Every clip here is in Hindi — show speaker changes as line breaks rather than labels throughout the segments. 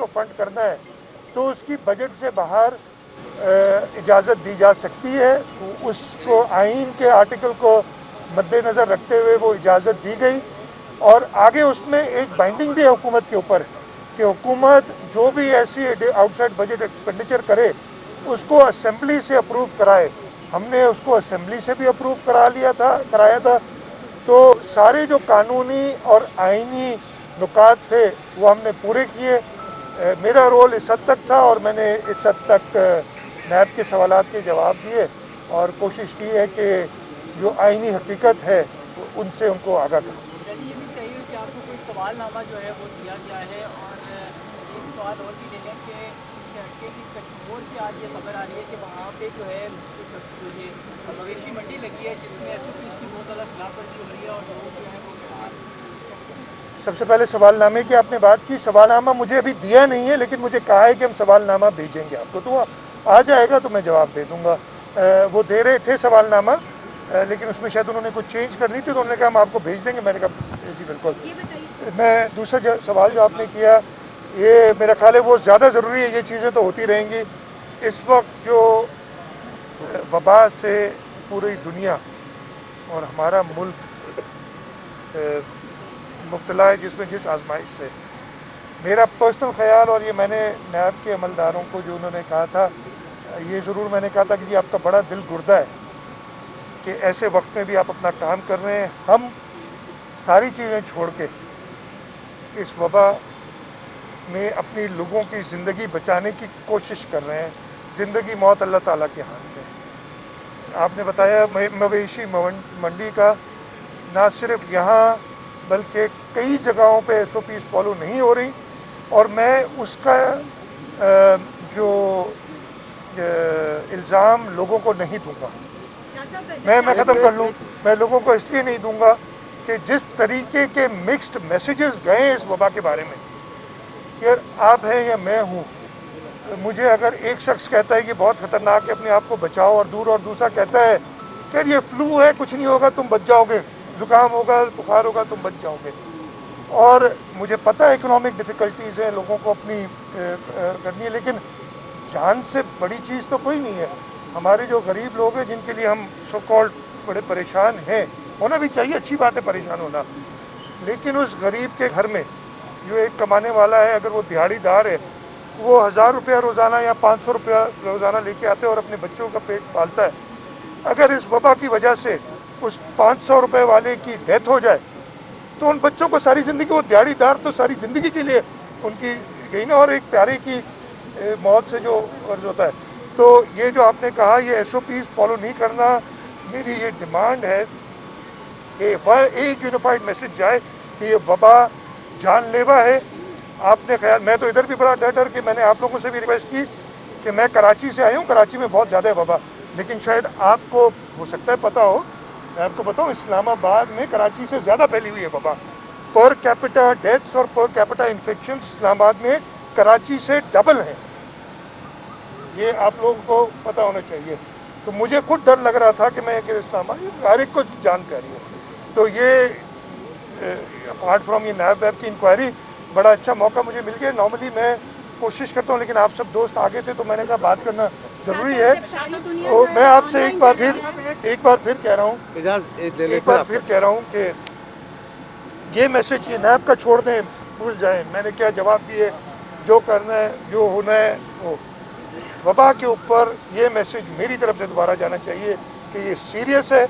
को फंड करना है तो उसकी बजट से बाहर इजाज़त दी जा सकती है। उसको आइन के आर्टिकल को मद्देनज़र रखते हुए वो इजाज़त दी गई और आगे उसमें एक बाइंडिंग भी है हुकूमत के ऊपर कि हुकूमत जो भी ऐसी आउटसाइड बजट एक्सपेंडिचर करे उसको असेंबली से अप्रूव कराए। हमने उसको असेंबली से भी अप्रूव कराया था। तो सारे जो कानूनी और आइनी नुकात थे वो हमने पूरे किए। मेरा रोल इस हद तक था और मैंने इस हद तक नैब के सवालात के जवाब दिए और कोशिश की है कि जो आइनी हकीकत है उनसे उनको आगाह करें।
ये भी चाहिए कि आपको कोई सवालनामा जो है वो दिया गया है और एक सवाल और भी ले लें कि कश्मीर से आज ये खबर आ रही है कि वहाँ पे जो है ये मवेशी मंडी लगी है जिसमें SOPs की बहुत ज़्यादा खिलाफवर्जी हो रही है और लोग जो है वो
सबसे पहले सवालनामे की आपने बात की। सवालनामा मुझे अभी दिया नहीं है लेकिन मुझे कहा है कि हम सवालनामा भेजेंगे आपको, तो आ जाएगा तो मैं जवाब दे दूंगा। वो दे रहे थे सवालनामा लेकिन उसमें शायद उन्होंने कुछ चेंज करनी थी तो उन्होंने कहा हम आपको भेज देंगे। मैंने कहा जी बिल्कुल। मैं दूसरा सवाल जो आपने किया ये मेरा ख्याल है वो ज़्यादा ज़रूरी है। ये चीज़ें तो होती रहेंगी। इस वक्त जो वबा से पूरी दुनिया और हमारा मुल्क मुब्तला है जिस आजमाइश से, मेरा पर्सनल ख्याल और ये मैंने नैब के अमलदारों को जो उन्होंने कहा था ये ज़रूर मैंने कहा था कि जी आपका बड़ा दिल गुर्दा है कि ऐसे वक्त में भी आप अपना काम कर रहे हैं। हम सारी चीज़ें छोड़ के इस वबा में अपनी लोगों की ज़िंदगी बचाने की कोशिश कर रहे हैं। ज़िंदगी मौत अल्लाह ताला के हाथ में। आपने बताया मवेशी मंडी का, ना सिर्फ यहाँ बल्कि कई जगहों पे SOPs फॉलो नहीं हो रही और मैं उसका जो इल्ज़ाम लोगों को नहीं दूंगा। मैं ख़त्म कर लूँ। मैं लोगों को इसलिए नहीं दूंगा कि जिस तरीके के मिक्स्ड मैसेजेस गए इस वबा के बारे में, यार आप हैं या मैं हूँ, मुझे अगर एक शख्स कहता है कि बहुत ख़तरनाक है अपने आप को बचाओ और दूसरा कहता है कि ये फ्लू है कुछ नहीं होगा तुम बच जाओगे, ज़ुकाम होगा बुखार होगा तुम बच जाओगे। और मुझे पता है इकोनॉमिक डिफ़िकल्टीज़ हैं लोगों को अपनी करनी है लेकिन जान से बड़ी चीज़ तो कोई नहीं है। हमारे जो गरीब लोग हैं जिनके लिए हम सो कॉल्ड बड़े परेशान हैं, होना भी चाहिए, अच्छी बात है परेशान होना, लेकिन उस गरीब के घर में जो एक कमाने वाला है अगर वो दिहाड़ीदार है वो 1000 रुपया रोज़ाना या 500 रुपया रोज़ाना लेके आते हैं और अपने बच्चों का पेट पालता है। अगर इस वबा की वजह से उस 500 रुपये वाले की डेथ हो जाए तो उन बच्चों को सारी ज़िंदगी, वो दिहाड़ीदार तो सारी ज़िंदगी के लिए उनकी गई ना, और एक प्यारे की मौत से जो अर्ज होता है। तो ये जो आपने कहा ये SOPs फॉलो नहीं करना, मेरी ये डिमांड है कि एक यूनिफाइड मैसेज जाए कि ये वबा जानलेवा है। आपने ख्याल, मैं तो इधर भी बड़ा डर के मैंने आप लोगों से भी रिक्वेस्ट की कि मैं कराची से आया हूँ, कराची में बहुत ज़्यादा है वबा, लेकिन शायद आपको हो सकता है पता हो, मैं आपको बताऊँ इस्लामाबाद में कराची से ज़्यादा फैली हुई है वबा। पर कैपिटा डेथ्स और पर कैपिटा इन्फेक्शन इस्लामाबाद में कराची से डबल है, ये आप लोगों को पता होना चाहिए। तो मुझे खुद डर लग रहा था कि मैं इस्लामाबाद हर एक को जानकारी है। तो ये अपार्ट फ्रॉम ये नैब वेब की इंक्वायरी बड़ा अच्छा मौका मुझे मिल गया। नॉर्मली मैं कोशिश करता हूँ लेकिन आप सब दोस्त आगे थे तो मैंने कहा बात करना ज़रूरी है। तो मैं आपसे एक बार फिर कह रहा हूँ कि ये मैसेज ये नैब का छोड़ दें, भूल जाएं। मैंने क्या जवाब दिए, जो करना है जो होना है वो। वबा के ऊपर ये मैसेज मेरी तरफ से दोबारा जाना चाहिए कि ये सीरियस है।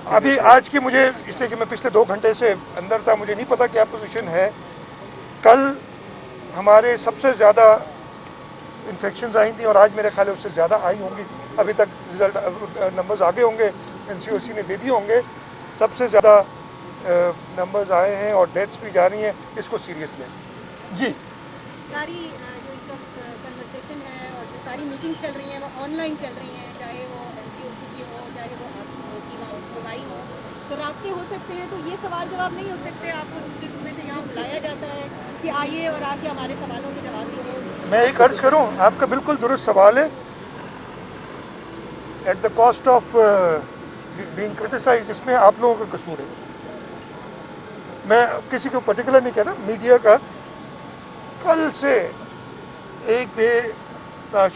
अभी आज की मुझे इसलिए कि मैं पिछले 2 घंटे से अंदर था, मुझे नहीं पता क्या पोजीशन है। कल हमारे सबसे ज़्यादा इन्फेक्शंस आई थी और आज मेरे ख्याल उससे ज़्यादा आई होंगी। अभी तक रिजल्ट नंबर्स आगे होंगे, NCOC ने दे दिए होंगे। सबसे ज़्यादा नंबर्स आए हैं और डेथ्स भी जा रही हैं, इसको सीरियस लें जी।
सारी जो इस वक्त कन्वर्सेशन है और जो सारी मीटिंग्स चल रही हैं वो ऑनलाइन चल रही हैं, चाहे वो NCOC की हो चाहे वो आपकी हो, तो राब्ते हो सकते हैं। तो ये सवाल जवाब नहीं हो सकते, आपको दूसरे सूबे से यहाँ बुलाया जाता है कि आइए और आके हमारे सवालों के जवाब दीजिए।
मैं एक अर्ज करूँ, आपका बिल्कुल दुरुस्त सवाल है। At the cost of being criticised, इसमें आप लोगों का कसूर है। मैं किसी को पर्टिकुलर नहीं कह रहा, मीडिया का कल से एक भी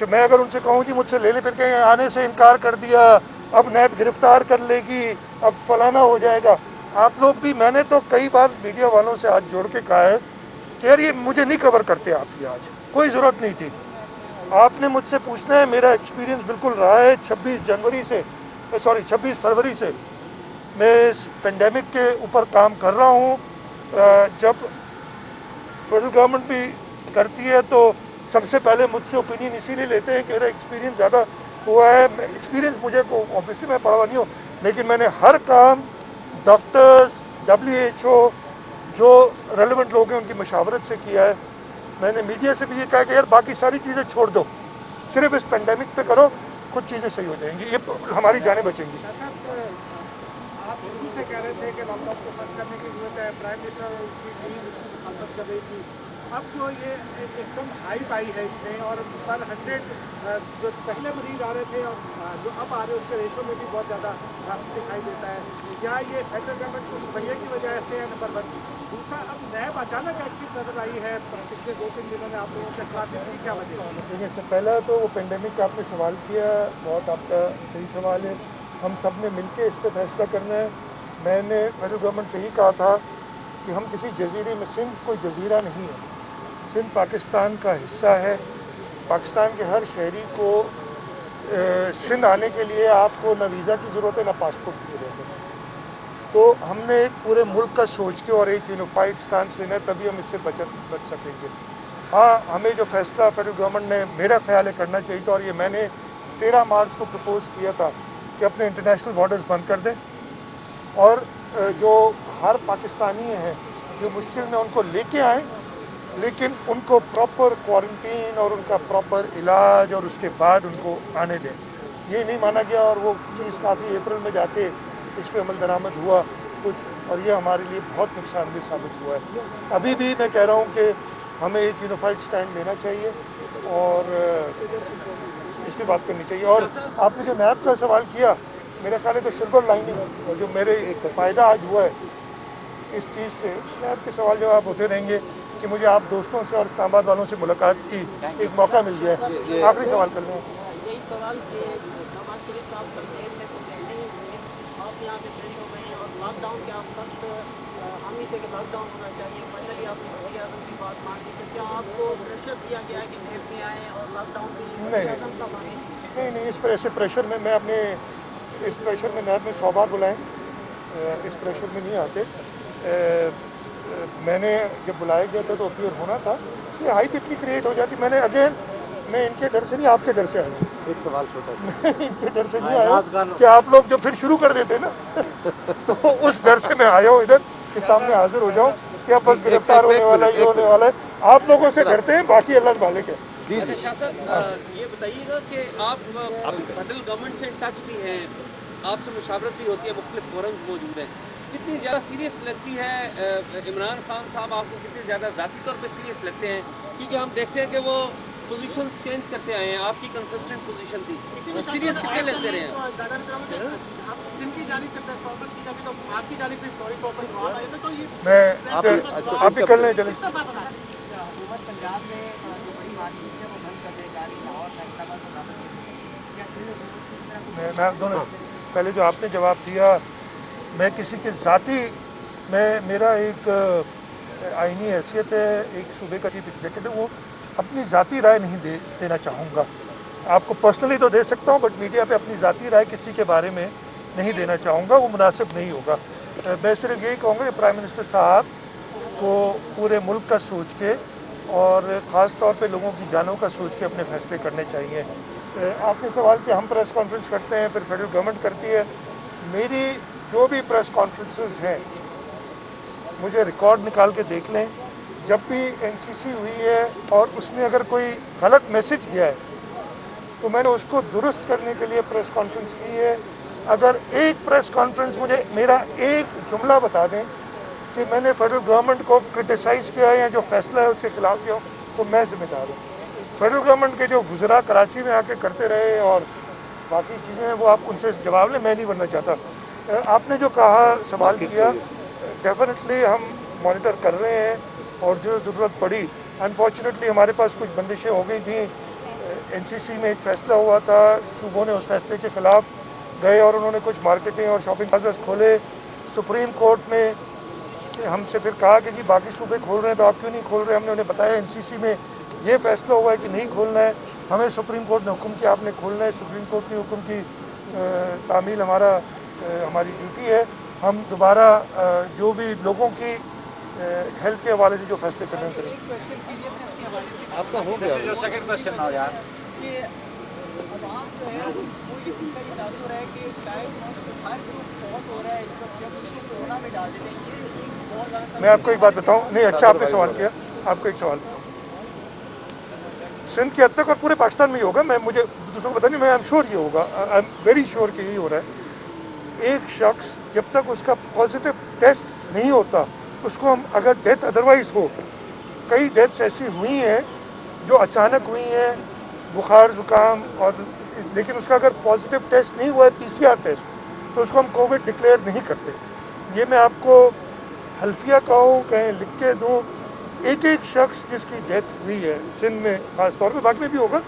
मैं अगर उनसे कहूँ कि मुझसे ले फिर के आने से इनकार कर दिया, अब नैब गिरफ्तार कर लेगी, अब फलाना हो जाएगा। आप लोग भी, मैंने तो कई बार मीडिया वालों से हाथ जोड़ के कहा है कि यार ये मुझे नहीं कवर करते आप, ये आज कोई ज़रूरत नहीं थी। आपने मुझसे पूछना है, मेरा एक्सपीरियंस बिल्कुल रहा है। 26 फरवरी से मैं इस पेंडेमिक के ऊपर काम कर रहा हूँ। जब फेडरल गवर्नमेंट भी करती है तो सबसे पहले मुझसे ओपिनियन इसीलिए लेते हैं कि मेरा एक्सपीरियंस ज़्यादा हुआ है। एक्सपीरियंस मुझे को ऑब्वियसली मैं पढ़ा हुआ नहीं हूँ, लेकिन मैंने हर काम डॉक्टर्स, WHO जो रेलेवेंट लोग हैं उनकी मशावरत से किया है। मैंने मीडिया से भी ये कहा कि यार बाकी सारी चीज़ें छोड़ दो, सिर्फ इस पेंडेमिक पे करो, कुछ चीज़ें सही हो जाएंगी, ये हमारी जानें बचेंगी।
आप शुरू से कह रहे थे कि लॉकडाउन को बंद करने की जरूरत है, प्राइम मिनिस्टर की टीम खासत कर रही थी। अब जो ये एकदम हाइप आई है इसमें और पर 100 जो पहले मरीज आ रहे थे और जो अब आ रहे हैं उसके रेशो में भी बहुत ज़्यादा दिखाई देता है। क्या ये फेडरल गवर्नमेंट को रवैये की वजह से है? नंबर 1। दूसरा, अब नैब अचानक एक्टिव नजर आई है पिछले 2-3 दिनों में आप लोगों के खिलाफ, इसकी क्या वजह है?
देखिए, इससे पहला तो वो पेंडेमिक का आपने सवाल किया, बहुत आपका सही सवाल है। हम सब ने मिलकर इस पर फैसला करना है। मैंने फेडरल गवर्नमेंट से ही कहा था कि हम किसी जजीरे में, सिंध कोई जजीरा नहीं है, सिंध पाकिस्तान का हिस्सा है। पाकिस्तान के हर शहरी को सिंध आने के लिए आपको न वीज़ा की ज़रूरत है, न पासपोर्ट की ज़रूरत है। तो हमने एक पूरे मुल्क का सोच के और एक यूनिफाइड स्टांस लेना है, तभी हम इससे बच सकेंगे। हाँ, हमें जो फैसला फेडरल गवर्नमेंट ने, मेरा ख्याल है, करना चाहिए था, और ये मैंने 13 मार्च को प्रपोज़ किया था कि अपने इंटरनेशनल बॉर्डर्स बंद कर दें और जो हर पाकिस्तानी हैं जो मुश्किल में, उनको लेके आएँ, लेकिन उनको प्रॉपर क्वारंटीन और उनका प्रॉपर इलाज और उसके बाद उनको आने दें। ये नहीं माना गया और वो चीज़ काफ़ी अप्रैल में जाके इस पर अमल दरामद हुआ कुछ, और ये हमारे लिए बहुत नुकसानदेह साबित हुआ है। अभी भी मैं कह रहा हूँ कि हमें एक यूनिफाइड स्टैंड लेना चाहिए और इस पर बात करनी चाहिए। और आपने जो नैब का सवाल किया, मेरा ख्याल है तो सिल्वर लाइनिंग जो मेरे एक फ़ायदा आज हुआ है इस चीज़ से, नैब के सवाल जवाब होते रहेंगे कि मुझे आप दोस्तों से और इस्लामाबाद वालों से मुलाकात की एक मौका मिल गया है। आखिरी सवाल कर लें।
यही सवाल कि नवाज शरीफ साहब कश्मीर में आप यहाँ पे पेश हो गए और लॉकडाउन के आप सख्त हामी थे कि लॉकडाउन होना चाहिए, फाइनली आपने वज़ीर आज़म की बात मान ली, तो क्या आपको प्रेशर दिया गया है कि नैब में आए और लॉकडाउन के लिए वज़ीर आज़म का माने?
नहीं, इस प्रेशर में मैं अपने इस प्रेशर में नैब में 100 बार बुलाएं, इस प्रेशर में नहीं आते। मैंने जब बुलाया गया था तो अपीयर होना था, इसलिए हाइप इतनी क्रिएट हो जाती। मैं इनके डर से नहीं, आपके डर से आया।
एक सवाल छोटा,
मैं इनके डर से नहीं आया कि आप लोग जो फिर शुरू कर देते ना तो उस डर से मैं आया हूँ इधर के सामने हाजिर हो जाऊँ कि अब बस गिरफ्तार होने वाला है, ये होने वाला है। आप लोगों से डरते हैं, बाकी अल्लाह मालिक है।
अच्छा शासन, ये बताइएगा कि आप फेडरल गवर्नमेंट से इन टच भी हैं, आपसे मुशावरत भी होती है, मुख्तलिफ फोरम्स मौजूद हैं, कितनी ज़्यादा सीरियस लगती है इमरान खान साहब आपको, कितनी ज़्यादा ज़ाती तौर पे सीरियस लगते हैं? क्योंकि हम देखते हैं कि वो पोजीशन चेंज करते आए हैं, आपकी कंसिस्टेंट पोजीशन थी, वो सीरियस कितने लगते रहे हैं?
मैं आप भी कर लें, चलें। मैं दोनों, पहले जो आपने जवाब दिया, मैं किसी के ज़ाती, मेरा एक आईनी हैसियत है, एक सूबे का चीफ एग्जीक्यूटिव हूँ, अपनी ज़ाती राय नहीं देना चाहूँगा। आपको पर्सनली तो दे सकता हूँ, बट मीडिया पे अपनी ज़ाती राय किसी के बारे में नहीं देना चाहूँगा, वो मुनासिब नहीं होगा। मैं सिर्फ यही कहूँगा कि प्राइम मिनिस्टर साहब को पूरे मुल्क का सोच के और ख़ास तौर पे लोगों की जानों का सोच के अपने फैसले करने चाहिए। आपने सवाल कि हम प्रेस कॉन्फ्रेंस करते हैं, फिर फेडरल गवर्नमेंट करती है। मेरी जो भी प्रेस कॉन्फ्रेंसेस हैं, मुझे रिकॉर्ड निकाल के देख लें, जब भी NCC हुई है और उसमें अगर कोई गलत मैसेज गया है तो मैंने उसको दुरुस्त करने के लिए प्रेस कॉन्फ्रेंस की है। अगर एक प्रेस कॉन्फ्रेंस मुझे मेरा एक जुमला बता दें कि मैंने फेडरल गवर्नमेंट को क्रिटिसाइज़ किया या जो फैसला है उसके खिलाफ किया, तो मैं जिम्मेदार हूँ। फेडरल गवर्नमेंट के जो गुजरा कराची में आके करते रहे और बाकी चीज़ें हैं, वो आप उनसे जवाब लें, मैं नहीं बनना चाहता। आपने जो कहा, सवाल किया, डेफिनेटली हम मॉनिटर कर रहे हैं और जो ज़रूरत पड़ी अनफॉर्चुनेटली हमारे पास कुछ बंदिशें हो गई थी। एनसीसी में एक फैसला हुआ था, सूबों ने उस फैसले के खिलाफ गए और उन्होंने कुछ मार्केटिंग और शॉपिंग प्लाजास खोले। सुप्रीम कोर्ट में हमसे फिर कहा कि जी बाकी सूबे खोल रहे हैं तो आप क्यों नहीं खोल रहे। हमने उन्हें बताया एनसीसी में ये फैसला हुआ है कि नहीं खोलना है, हमें सुप्रीम कोर्ट ने हुक्म किया आपने खोलना है। सुप्रीम कोर्ट के हुक्म की तामील हमारी ड्यूटी है। हम दोबारा जो भी लोगों की हेल्थ के हवाले से जो फैसले करने करें।
आपका हो गया जो सेकंड क्वेश्चन ना यार
कि आवाम जो है वो ये उनका ये तासुर है कि शायद हर जो बहुत हो रहा है इस वक्त जब उसको कोरोना में डाल देते हैं ये बहुत ज़्यादा।
मैं आपको एक बात बताऊं, नहीं अच्छा आपने सवाल किया, आपको एक सवाल सिंध की हद तक और पूरे पाकिस्तान में ही होगा, मैं मुझे दूसरों को पता नहीं, मैं आई एम श्योर ये होगा, आई एम वेरी श्योर कि यही हो रहा है। एक शख्स जब तक उसका पॉजिटिव टेस्ट नहीं होता उसको हम अगर डेथ अदरवाइज हो, कई डेथ्स ऐसी हुई हैं जो अचानक हुई हैं, बुखार जुकाम और, लेकिन उसका अगर पॉजिटिव टेस्ट नहीं हुआ है पीसीआर टेस्ट, तो उसको हम कोविड डिक्लेयर नहीं करते। ये मैं आपको हल्फिया कहूँ कहीं लिख के दूँ, एक एक शख्स जिसकी डेथ हुई है सिंध में ख़ास तौर पे, बाकी में भी होगा,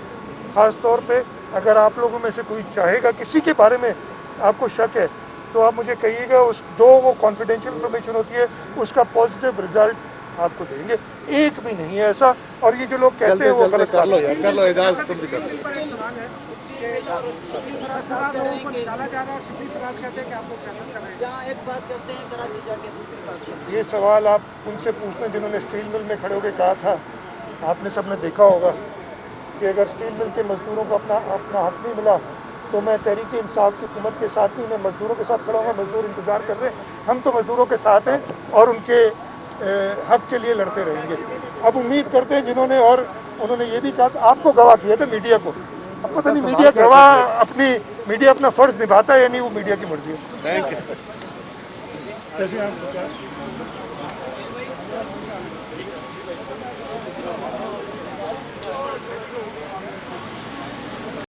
ख़ास तौर पे अगर आप लोगों में से कोई चाहेगा किसी के बारे में आपको शक है तो आप मुझे कहिएगा, उस दो वो कॉन्फिडेंशियल इन्फॉर्मेशन होती है उसका पॉजिटिव रिजल्ट आपको देंगे। एक भी नहीं है ऐसा, और ये जो लोग कहते हैं वो गलत
कर लो यार, कर लो एजाज, तुम भी कर लो।
सवाल लोगों को निकाला जा रहा है और शफी फराज कहते हैं कि आप लोग गलत कर रहे हैं।
जहाँ एक बात करते हैं कराची जाके दूसरी बात करते हैं।
ये सवाल आप उनसे पूछते हैं जिन्होंने स्टील मिल में खड़े होकर कहा था, आपने सबने देखा होगा कि अगर स्टील मिल के मजदूरों को अपना हक नहीं मिला तो मैं तहरीक इंसाफ की हुकूमत के साथ नहीं, मैं मजदूरों के साथ खड़ा हूँगा। मजदूर इंतज़ार कर रहे हैं, हम तो मजदूरों के साथ हैं और उनके हक के लिए लड़ते रहेंगे। अब उम्मीद करते हैं जिन्होंने, और उन्होंने ये भी कहा, आपको गवाह किया था मीडिया को, अब पता नहीं मीडिया गवाह मीडिया अपना फ़र्ज़ निभाता है या नहीं, वो मीडिया की मर्जी है।
Thank you.